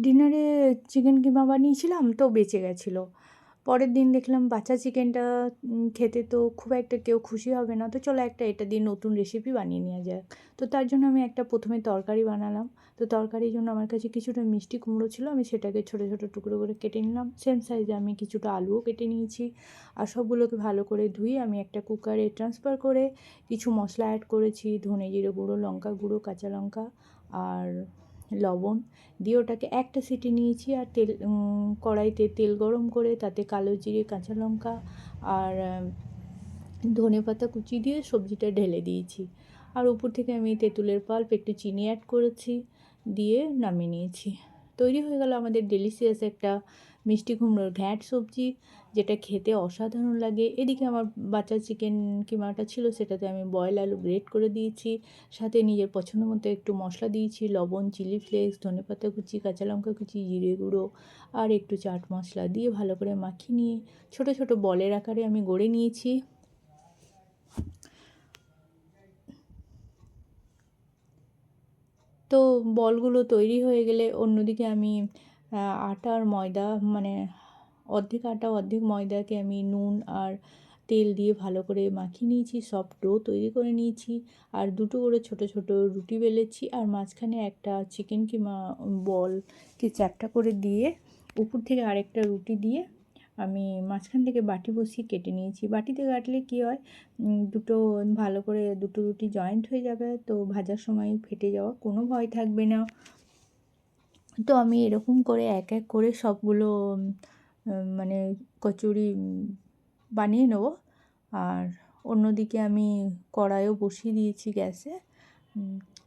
ডিনারে চিকেন কিমা বানিয়েছিলাম, তো বেঁচে গেছিলো। পরের দিন দেখলাম বাঁচা চিকেনটা খেতে তো খুব একটা কেউ খুশি হবে না, তো চলো একটা এটা দিয়ে নতুন রেসিপি বানিয়ে নেওয়া যাক। তো তার জন্য আমি একটা প্রথমে তরকারি বানালাম। তো তরকারির জন্য আমার কাছে কিছুটা মিষ্টি কুমড়ো ছিল, আমি সেটাকে ছোটো ছোটো টুকরো করে কেটে নিলাম। সেম সাইজে আমি কিছুটা আলুও কেটে নিয়েছি। আর সবগুলোকে ভালো করে ধুয়ে আমি একটা কুকারে ট্রান্সফার করে কিছু মশলা অ্যাড করেছি, ধনে জিরে গুঁড়ো, লঙ্কা গুঁড়ো, কাঁচা লঙ্কা আর লবণ দিয়ে ওটাকে একটা সিটি নিয়েছি। আর কড়াইতে তেল গরম করে তাতে কালো জিরে, কাঁচা লঙ্কা আর ধনেপাতা কুচি দিয়ে সবজিটা ঢেলে দিয়েছি। আর উপর থেকে আমি তেঁতুলের পাল্প, একটু চিনি অ্যাড করেছি, দিয়ে নামিয়ে নিয়েছি। তৈরি হয়ে গেল আমাদের ডেলিশিয়াস একটা মিষ্টি কুমড়োর ঘ্যাঁট সবজি, যেটা খেতে অসাধারণ লাগে। এদিকে আমার বাচ্চা চিকেন কিমাটা ছিল, সেটাতে আমি বয়েল আলু গ্রেট করে দিয়েছি, সাথে নিজের পছন্দ মতো একটু মশলা দিয়েছি, লবণ, চিলি ফ্লেক্স, ধনেপাতা কুচি, কাঁচা লঙ্কা কুচি, জিরে গুঁড়ো আর একটু চাট মশলা দিয়ে ভালো করে মাখিয়ে নিয়ে ছোটো ছোটো বলের আকারে আমি গড়ে নিয়েছি। তো বলগুলো তৈরি হয়ে গেলে অন্যদিকে আমি আটা আর ময়দা, মানে অর্ধেক আটা অর্ধেক ময়দাকে আমি নুন আর তেল দিয়ে ভালো করে মাখিয়ে নিয়েছি, সফট ডো তৈরি করে নিয়েছি। আর দুটো করে ছোটো ছোটো রুটি বেলেছি, আর মাঝখানে একটা চিকেন কিমা বলকে চ্যাপ্টা করে দিয়ে উপর থেকে আরেকটা রুটি দিয়ে আমি মাঝখান থেকে বাটি বসিয়ে কেটে নিয়েছি। বাটিতে কাটলে কী হয়, দুটো ভালো করে দুটো রুটি জয়েন্ট হয়ে যাবে, তো ভাজার সময় ফেটে যাওয়ার কোনো ভয় থাকবে না। তো আমি এরকম করে এক এক করে সবগুলো মানে কচুরি বানিয়ে নেব। আর অন্যদিকে আমি কড়াইও বসিয়ে দিয়েছি গ্যাসে,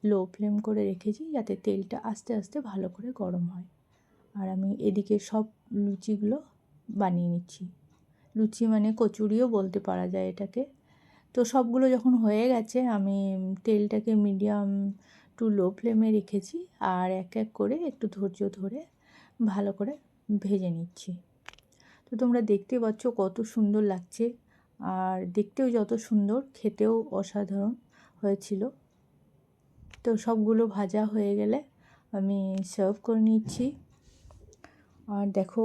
লো ফ্লেম করে রেখেছি যাতে তেলটা আস্তে আস্তে ভালো করে গরম হয়। আর আমি এদিকে সব লুচিগুলো বানিয়ে নিচ্ছি। লুচি মানে কচুরিও বলতে পারা যায় এটাকে। তো সবগুলো যখন হয়ে গেছে, আমি তেলটাকে মিডিয়াম টু লো ফ্লেমে রেখেছি, আর এক এক করে একটু ধৈর্য ধরে ভালো করে ভেজে নিচ্ছি। তো তোমরা দেখতে পাচ্ছ কত সুন্দর লাগছে, আর দেখতেও যত সুন্দর, খেতেও অসাধারণ হয়েছিল। তো সবগুলো ভাজা হয়ে গেলে আমি সার্ভ করে নিচ্ছি। আর দেখো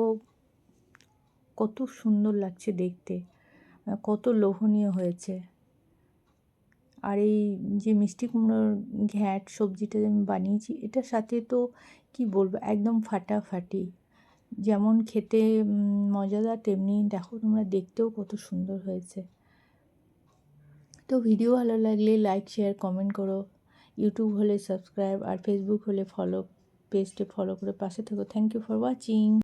কত সুন্দর লাগছে দেখতে, কত লোভনীয় হয়েছে। আর এই যে মিষ্টি কুমড়োর ঘ্যাঁট সবজিটা আমি বানিয়েছি, এটার সাথে তো কি বলবো, একদম ফাটাফাটি। যেমন খেতে মজাদার, তেমনি দেখো তোমরা দেখতেও কত সুন্দর হয়েছে। তো ভিডিও ভালো লাগলে লাইক, শেয়ার, কমেন্ট করো। ইউটিউব হলে সাবস্ক্রাইব, আর ফেসবুক হলে পেজটা ফলো করে পাশে থেকো। Thank you for watching.